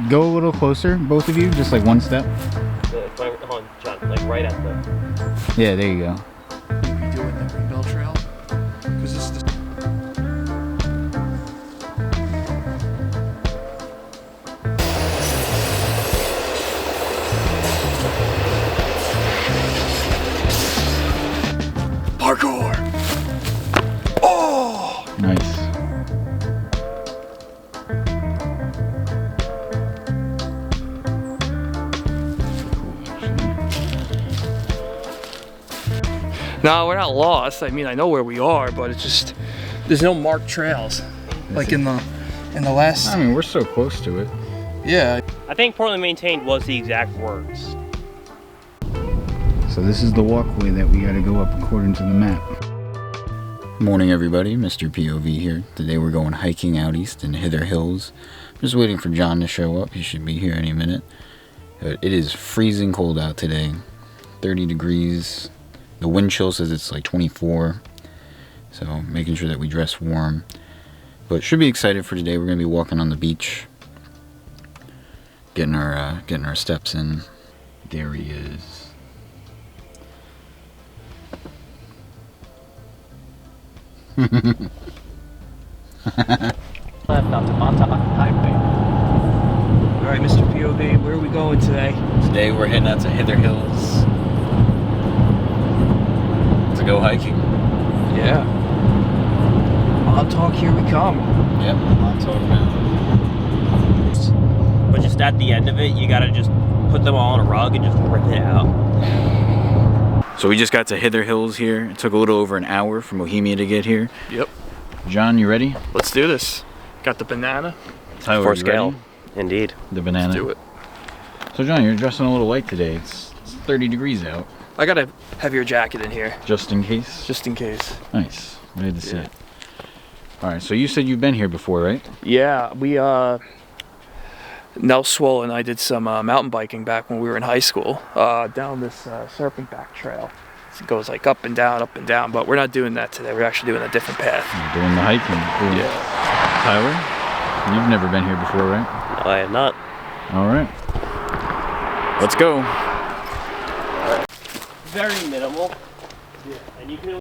Go a little closer, both of you, just like one step. Hold on, John, like right at the... Yeah, there you go. We'll be doing the Greenbelt Trail, because this is the... Parkour! Oh! Nice. No, we're not lost. I mean, I know where we are, but it's just there's no marked trails. Like in the last. I mean, we're so close to it. Yeah. I think poorly maintained was the exact words. So this is the walkway that we got to go up according to the map. Morning, everybody. Mr. POV here. Today we're going hiking out east in Hither Hills. Just waiting for John to show up. He should be here any minute. It is freezing cold out today. 30 degrees. The wind chill says it's like 24, so making sure that we dress warm. But should be excited for today. We're gonna be walking on the beach, getting our steps in. There he is. Left onto Montauk Highway. All right, Mr. POV, where are we going today? Today we're heading out to Hither Hills to go hiking. Yeah. Montauk, here we come. Yep, Montauk Mountain. But just at the end of it, you gotta just put them all on a rug and just rip it out. So we just got to Hither Hills here. It took a little over an hour from Bohemia to get here. Yep. John, you ready? Let's do this. Got the banana. Tyler, For you scale. ready? Indeed. The banana. Let's do it. So John, you're dressing a little light today. It's 30 degrees out. I got a heavier jacket in here, Just in case? just in case. Nice. Ready to see Yeah. it. Alright, so you said you've been here before, right? Yeah, we Nell Swole and I did some mountain biking back when we were in high school, down this serpent back trail. It goes like up and down, but we're not doing that today. We're actually doing a different path. You're doing the hiking. Cool. Yeah. Tyler, you've never been here before, right? No, I have not. Alright. Let's go. Very minimal. Yeah. And you can...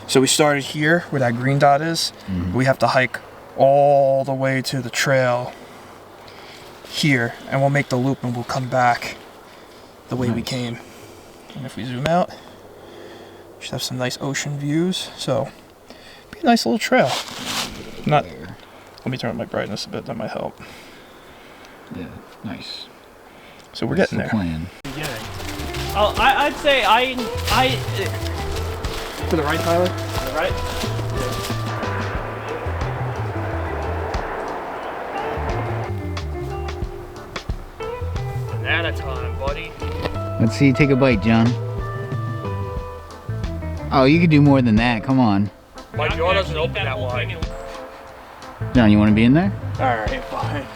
So we started here where that green dot is. We have to hike all the way to the trail here, and we'll make the loop and we'll come back the way we came. And if we zoom out, we should have some nice ocean views. So be a nice little trail. Not. Let me turn up my brightness a bit. That might help. Yeah, nice. So we're That's getting the there. plan. Oh, I'd say I To the right, Tyler. right? Banana time, buddy. Let's see you take a bite, John. Oh, you could do more than that. Come on. My jaw doesn't open that wide. John, you want to be in there? Alright, fine.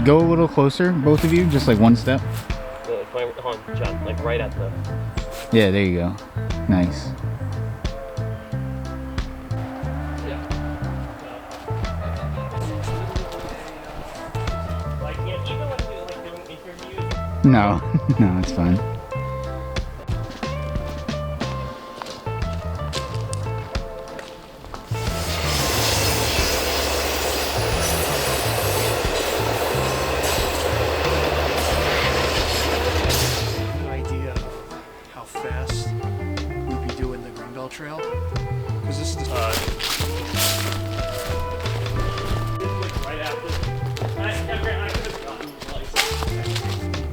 Go a little closer, both of you, just like one step. Hold on, John, like right at the... Yeah, there you go. Nice. Like, yeah, even when we like doing interviews... No, no, it's fine. Idea of how fast we'd be doing the Greenbelt Trail, because this is the right after... I could have gotten the license.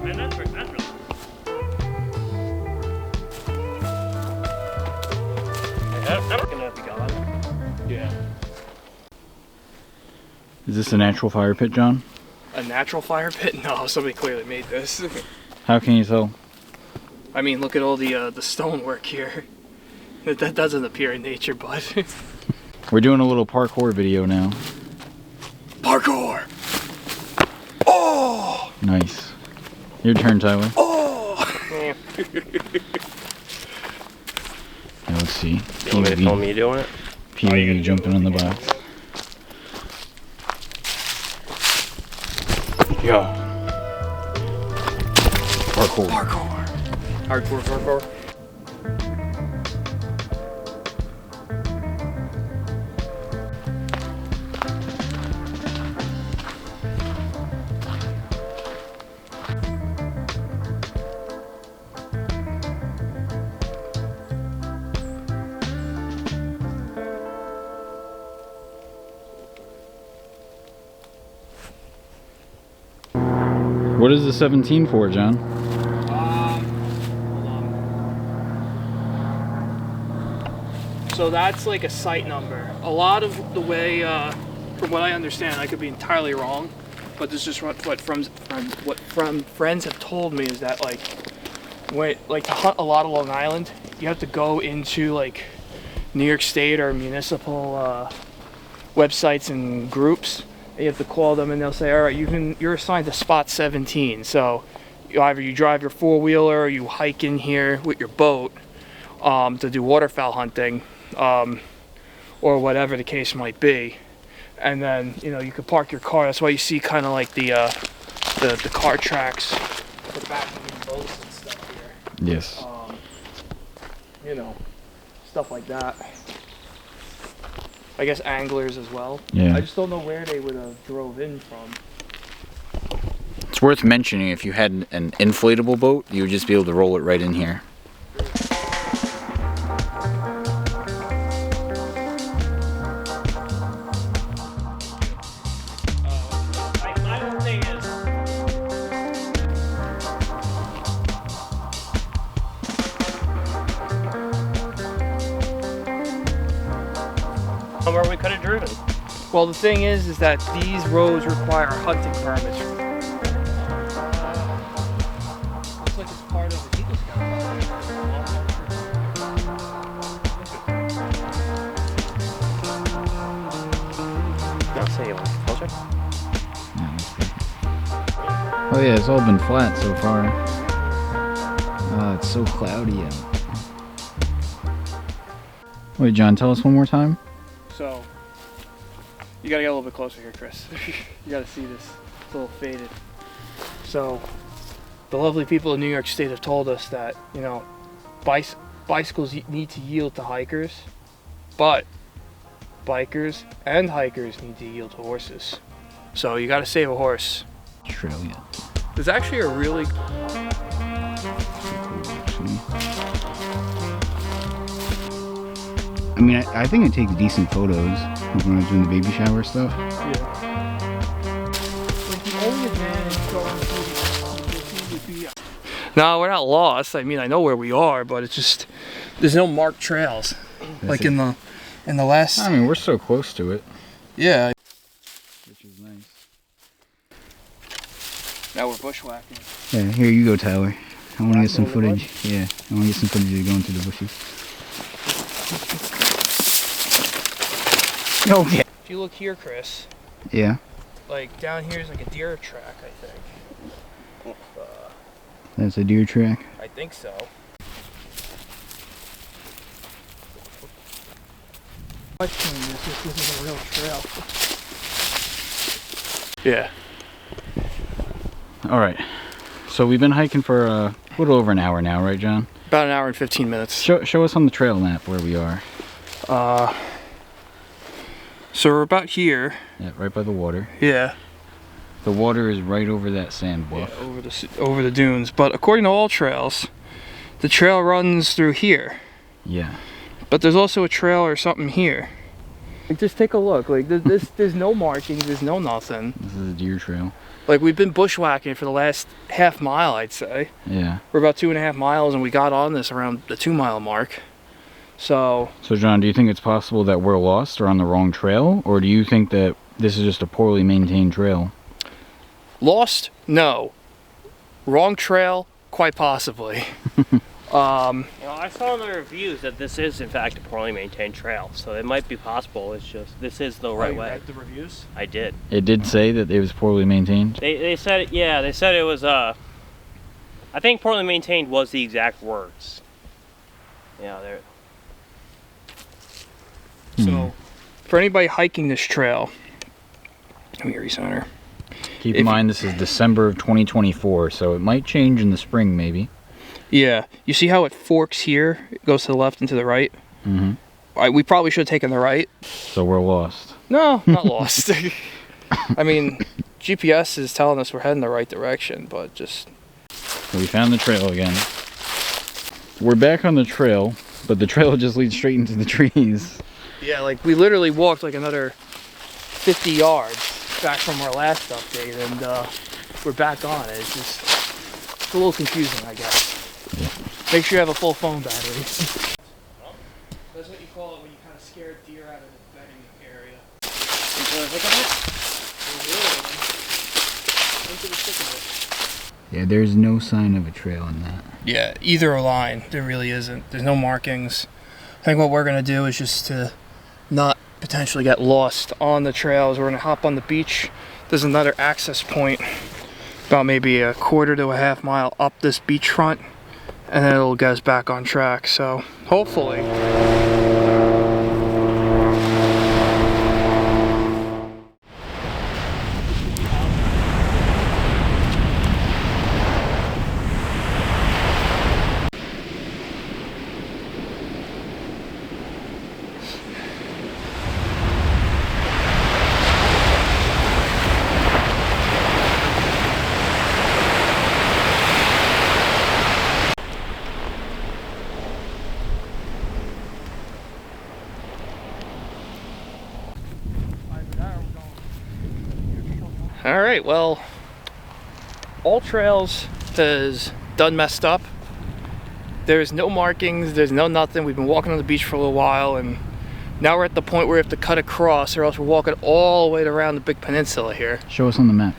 And that's really... I'm gonna be gone. yeah. Is this a natural fire pit, John? A natural fire pit? No, somebody clearly made this. How can you tell? I mean, look at all the stonework here. That doesn't appear in nature, but We're doing a little parkour video now. parkour. Oh, Nice. Your turn, Tyler. oh. Now let's see. You want me to film me doing it? POV jumping on the box. Yo. Parkour. Hardcore parkour. What is the 17 for, John? Hold on. So that's like a site number. A lot of the way, from what I understand, I could be entirely wrong, but this is what friends have told me is that like to hunt a lot of Long Island, you have to go into like New York State or municipal websites and groups. You have to call them and they'll say, all right, you're assigned to spot 17. So either you drive your four-wheeler or you hike in here with your boat to do waterfowl hunting or whatever the case might be. And then, you know, you could park your car. That's why you see kind of like the car tracks for the back of your boats and stuff here. Yes. You know, stuff like that. I guess anglers as well. Yeah. I just don't know where they would have drove in from. It's worth mentioning if you had an inflatable boat, you would just be able to roll it right in here. My whole thing is, somewhere we could have driven. Well, the thing is that these roads require hunting permits. Looks like it's part of the Eagle Scout. I'll say you want closer. Oh yeah, it's all been flat so far. Oh, it's so cloudy out. Wait, John, tell us one more time. So, you gotta get a little bit closer here, Chris. You gotta see this. It's a little faded. So, the lovely people of New York State have told us that, you know, bicycles need to yield to hikers, but bikers and hikers need to yield to horses. So, you gotta save a horse. Australia. There's actually a really I mean, I think it takes decent photos when I was doing the baby shower stuff. No, we're not lost. I mean, I know where we are, but it's just there's no marked trails. Like in the last. I mean, we're so close to it. Yeah. Which is nice. Now we're bushwhacking. Yeah, here you go, Tyler. I want to get some footage. Yeah, I want to get some footage of you going through the bushes. Okay. If you look here, Chris. Yeah. Like down here is like a deer track, I think. That's a deer track. I think so. Questioning this if this is a real trail. Yeah. All right. So we've been hiking for a little over an hour now, right, John? About an hour and 15 minutes. Show us on the trail map where we are. So we're about here. Yeah, right by the water. Yeah. The water is right over that sand bluff. Yeah, over the dunes. But according to all trails, the trail runs through here. Yeah. But there's also a trail or something here. Like, just take a look. Like there's no markings. There's no nothing. This is a deer trail. Like we've been bushwhacking for the last half mile, I'd say. Yeah. We're about 2.5 miles, and we got on this around the 2 mile mark. So John, do you think it's possible that we're lost or on the wrong trail, or do you think that this is just a poorly maintained trail? lost? No. Wrong trail? Quite possibly. You know, I saw in the reviews that this is in fact a poorly maintained trail, so it might be possible. It's just this is the right way. Read the reviews? I did. It did say that it was poorly maintained. They said, yeah, they said it was. I think poorly maintained was the exact words. Yeah, there. So, for anybody hiking this trail, let me recenter. Keep in mind this is December of 2024, so it might change in the spring maybe. Yeah. You see how it forks here? It goes to the left and to the right? Mm-hmm. We probably should have taken the right. So we're lost. No, not lost. I mean, GPS is telling us we're heading the right direction, but just... We found the trail again. We're back on the trail, but the trail just leads straight into the trees. Yeah, like we literally walked like another 50 yards back from our last update, and we're back on it. It's a little confusing, I guess. Yeah. Make sure you have a full phone battery. That's what you call it when you kind of scare a deer out of the bedding area. Into the thick of it. Yeah, there's no sign of a trail in that. Yeah, either line, there really isn't. There's no markings. I think what we're going to do is just to not potentially get lost on the trails. We're going to hop on the beach. There's another access point about maybe a quarter to a half mile up this beachfront, and then it'll get us back on track. So hopefully. All right, well, all trails is done messed up. There's no markings, there's no nothing. We've been walking on the beach for a little while, and now we're at the point where we have to cut across, or else we're walking all the way around the big peninsula here. Show us on the map.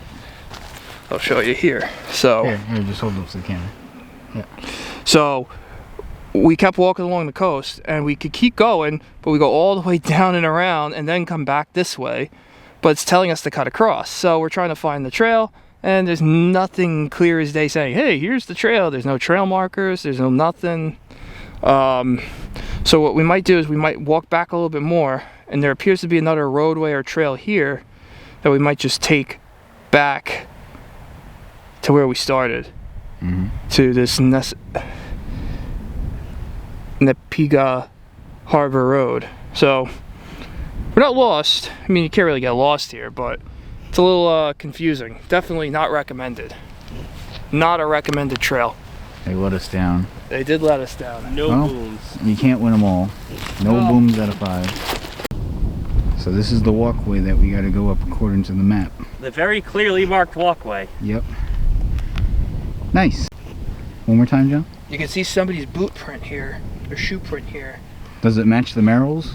I'll show you here. So Here, just hold up to the camera. Yeah. So we kept walking along the coast, and we could keep going, but we go all the way down and around and then come back this way, but it's telling us to cut across. So we're trying to find the trail, and there's nothing clear as day saying, hey, here's the trail. There's no trail markers, there's no nothing. So what we might do is we might walk back a little bit more, and there appears to be another roadway or trail here that we might just take back to where we started. To this Nepiga Harbor Road. So we're not lost. I mean, you can't really get lost here, but it's a little confusing. Definitely not recommended. Not a recommended trail. They let us down. They did let us down. No Well, booms. You can't win them all. No booms out of 5. So this is the walkway that we got to go up according to the map. The very clearly marked walkway. Yep. Nice. One more time, John. You can see somebody's boot print here, or shoe print here. Does it match the Merrills?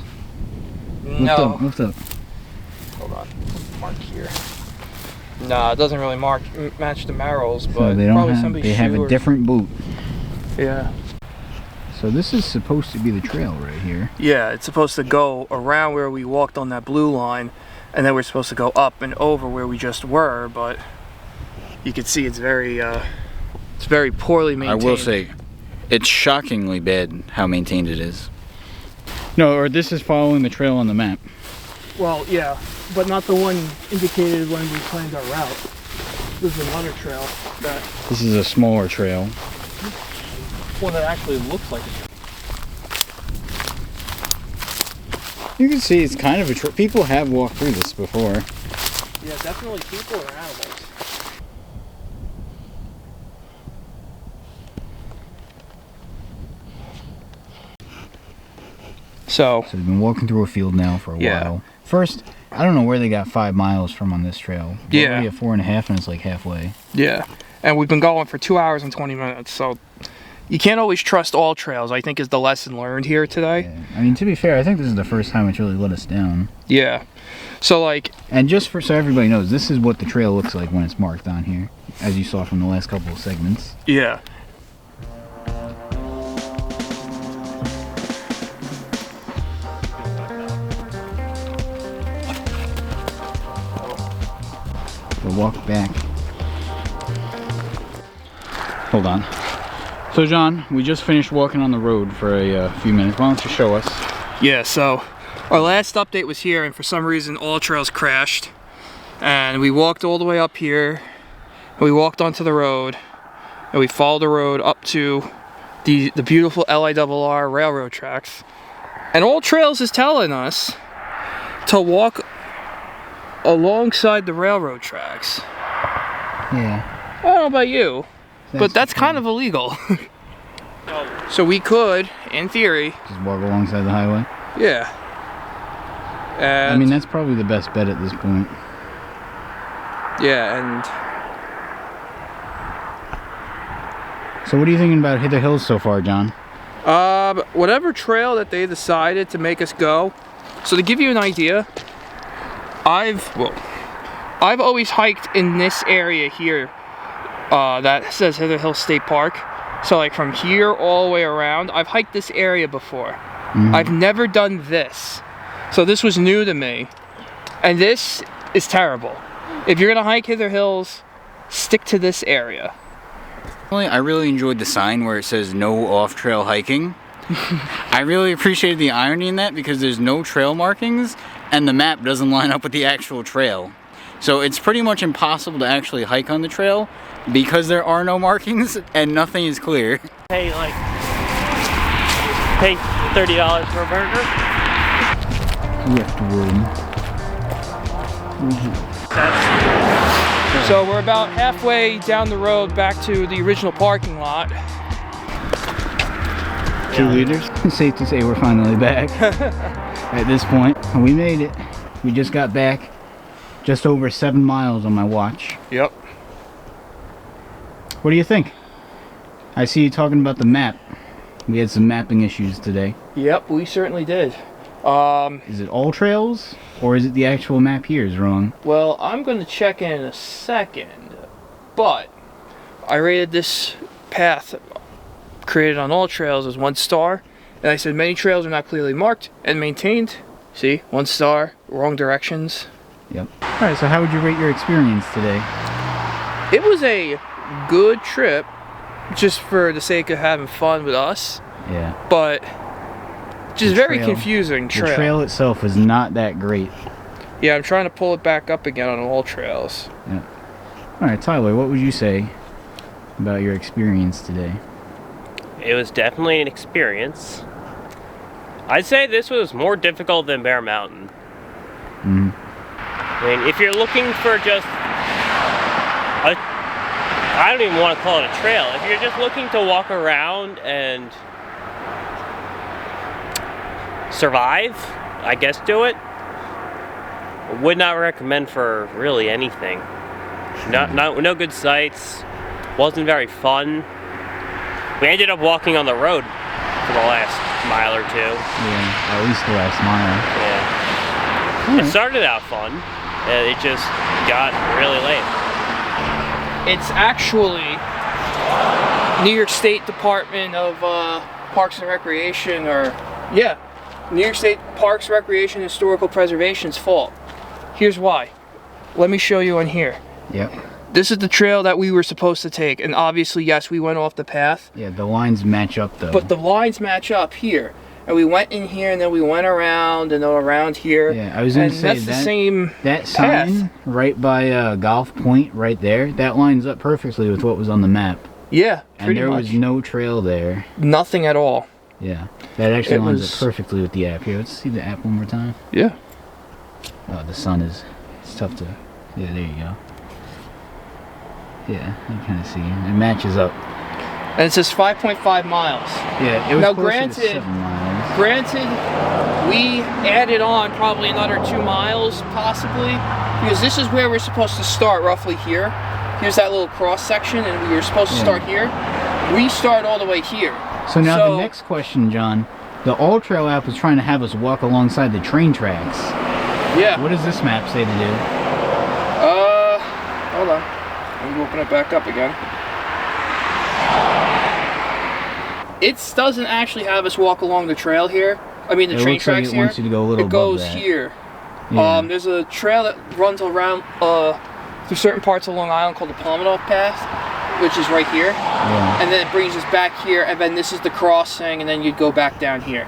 No. Lift up. Hold on. Mark here. Nah, it doesn't really match the Merrills, but So they don't probably have. somebody's They have shoe a different boot. Yeah. So this is supposed to be the trail right here. Yeah, it's supposed to go around where we walked on that blue line, and then we're supposed to go up and over where we just were, but you can see it's very poorly maintained. I will say, it's shockingly bad how maintained it is. No, or this is following the trail on the map. Well, yeah, but not the one indicated when we planned our route. This is another trail that This is a smaller trail. one that actually looks like a trail. You can see it's kind of a trail. People have walked through this before. Yeah, definitely people or animals. So So we've been walking through a field now for a while. First, I don't know where they got 5 miles from on this trail. We're already at 4.5 and it's like halfway. yeah, and we've been going for 2 hours and 20 minutes. So you can't always trust all trails, I think, is the lesson learned here today. Yeah. I mean, to be fair, I think this is the first time it's really let us down. Yeah. So like, And just so everybody knows, this is what the trail looks like when it's marked on here, as you saw from the last couple of segments. yeah. We'll walk back. Hold on. So John, we just finished walking on the road for a few minutes. Why don't you show us? Yeah, so our last update was here, and for some reason all trails crashed. And we walked all the way up here, and we walked onto the road, and we followed the road up to the beautiful LIRR railroad tracks. And All Trails is telling us to walk alongside the railroad tracks. Yeah. I don't know about you, but that's kind of illegal. So we could, in theory, just walk alongside the highway. Yeah. And I mean, that's probably the best bet at this point. Yeah, and so what are you thinking about Hither Hills so far, John? whatever trail that they decided to make us go. So to give you an idea, I've always hiked in this area here that says Hither Hills State Park. So like from here all the way around, I've hiked this area before. I've never done this. So this was new to me. And this is terrible. If you're gonna hike Hither Hills, stick to this area. I really enjoyed the sign where it says no off-trail hiking. I really appreciated the irony in that because there's no trail markings and the map doesn't line up with the actual trail. So it's pretty much impossible to actually hike on the trail because there are no markings and nothing is clear. Pay $30 for a burger. Gift room. So we're about halfway down the road back to the original parking lot. 2 liters. It's safe to say we're finally back at this point. We made it. We just got back. Just over 7 miles on my watch. Yep. What do you think? I see you talking about the map. We had some mapping issues today. Yep, we certainly did. Is it all trails, or is it the actual map here is wrong? Well, I'm going to check in a second, but I rated this path created on All Trails as 1 star, and I said many trails are not clearly marked and maintained. See, 1 star, wrong directions. Yep. Alright, so how would you rate your experience today? It was a good trip, just for the sake of having fun with us. Yeah. But just very trail, confusing trail. The trail itself was not that great. Yeah, I'm trying to pull it back up again on All Trails. Yeah. Alright, Tyler, what would you say about your experience today? It was definitely an experience. I'd say this was more difficult than Bear Mountain. I mean, if you're looking for just I don't even want to call it a trail. If you're just looking to walk around and survive, I guess do it. Would not recommend for really anything. No good sights. Wasn't very fun. We ended up walking on the road for the last mile or 2. Yeah, at least the last mile. Yeah. It started out fun, and it just got really late. It's actually New York State Department of Parks and Recreation, New York State Parks, Recreation, and Historical Preservation's fault. Here's why. Let me show you on here. Yep. This is the trail that we were supposed to take, and obviously, yes, we went off the path. Yeah, the lines match up though. But the lines match up here. And we went in here, and then we went around, and then around here. Yeah, I was going to say that's the same that sign path. right by Golf Point, right there, that lines up perfectly with what was on the map. Yeah, and there was no trail there. Nothing at all. Yeah, that actually lines up perfectly with the app. Here, let's see the app one more time. Yeah. Oh, the sun is, it's tough to, yeah, there you go. Yeah, you kind of see it. It matches up. And it says 5.5 miles. Yeah, it was now, closer to 7 miles. Granted, we added on probably another 2 miles, possibly, because this is where we're supposed to start, roughly here. Here's that little cross section, and we were supposed to start here. We start all the way here. So now the next question, John. The All Trail app was trying to have us walk alongside the train tracks. Yeah. What does this map say to do? Hold on. Let me open it back up again. It doesn't actually have us walk along the trail here. I mean, the train tracks here. It wants you to go a little above that. It goes here. Yeah. There's a trail that runs around through certain parts of Long Island called the Montauk Path, which is right here. Yeah. And then it brings us back here, and then this is the crossing, and then you'd go back down here.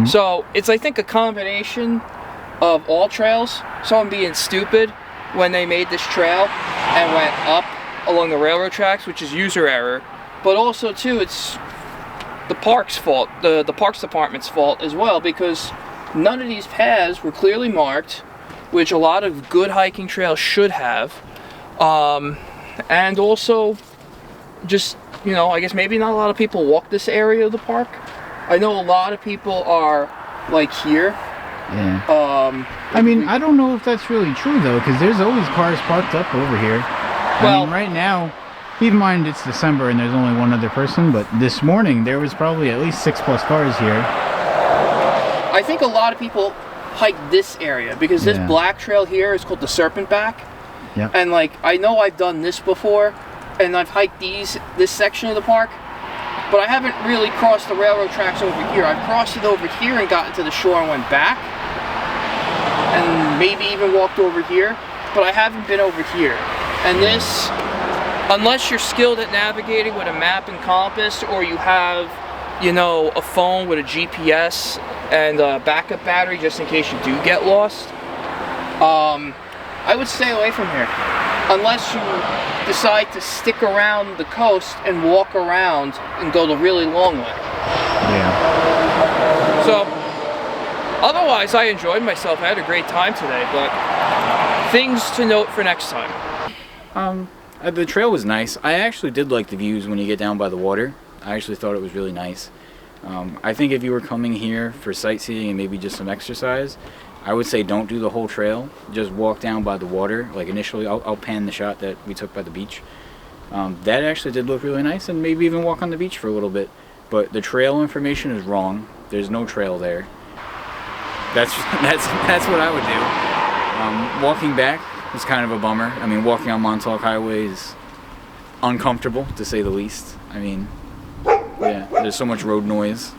So it's, I think, a combination of all trails. Someone being stupid when they made this trail and went up along the railroad tracks, which is user error, but also too it's the park's fault, the Parks Department's fault as well, because none of these paths were clearly marked, which a lot of good hiking trails should have. And also, just, you know, I guess maybe not a lot of people walk this area of the park. I know a lot of people are like here. Yeah. I mean, I don't know if that's really true though, because there's always cars parked up over here. I mean, right now, keep in mind it's December and there's only one other person, but this morning there was probably at least 6+ cars here. I think a lot of people hike this area because this black trail here is called the Serpent Back. Yep. And like, I know I've done this before and I've hiked this section of the park, but I haven't really crossed the railroad tracks over here. I've crossed it over here and gotten to the shore and went back, and maybe even walked over here, but I haven't been over here. And this, unless you're skilled at navigating with a map and compass, or you have, you know, a phone with a GPS and a backup battery just in case you do get lost, I would stay away from here. Unless you decide to stick around the coast and walk around and go the really long way. Yeah. So, otherwise I enjoyed myself. I had a great time today, but things to note for next time. The trail was nice. I actually did like the views when you get down by the water. I actually thought it was really nice. I think if you were coming here for sightseeing and maybe just some exercise, I would say don't do the whole trail. Just walk down by the water. Like initially, I'll pan the shot that we took by the beach. That actually did look really nice, and maybe even walk on the beach for a little bit. But the trail information is wrong. There's no trail there. That's what I would do. Walking back is kind of a bummer. I mean, walking on Montauk Highway is uncomfortable, to say the least. I mean, yeah, there's so much road noise.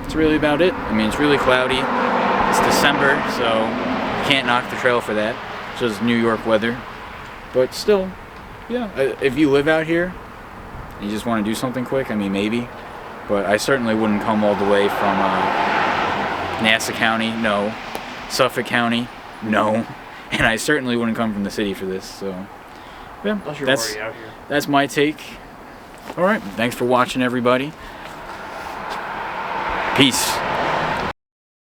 That's really about it. I mean, it's really cloudy. It's December, so you can't knock the trail for that. It's just New York weather. But still, yeah, if you live out here and you just want to do something quick, I mean, maybe. But I certainly wouldn't come all the way from Nassau County, no. Suffolk County, no. And I certainly wouldn't come from the city for this, so yeah, Unless you're already out here. That's my take. All right, thanks for watching, everybody. Peace.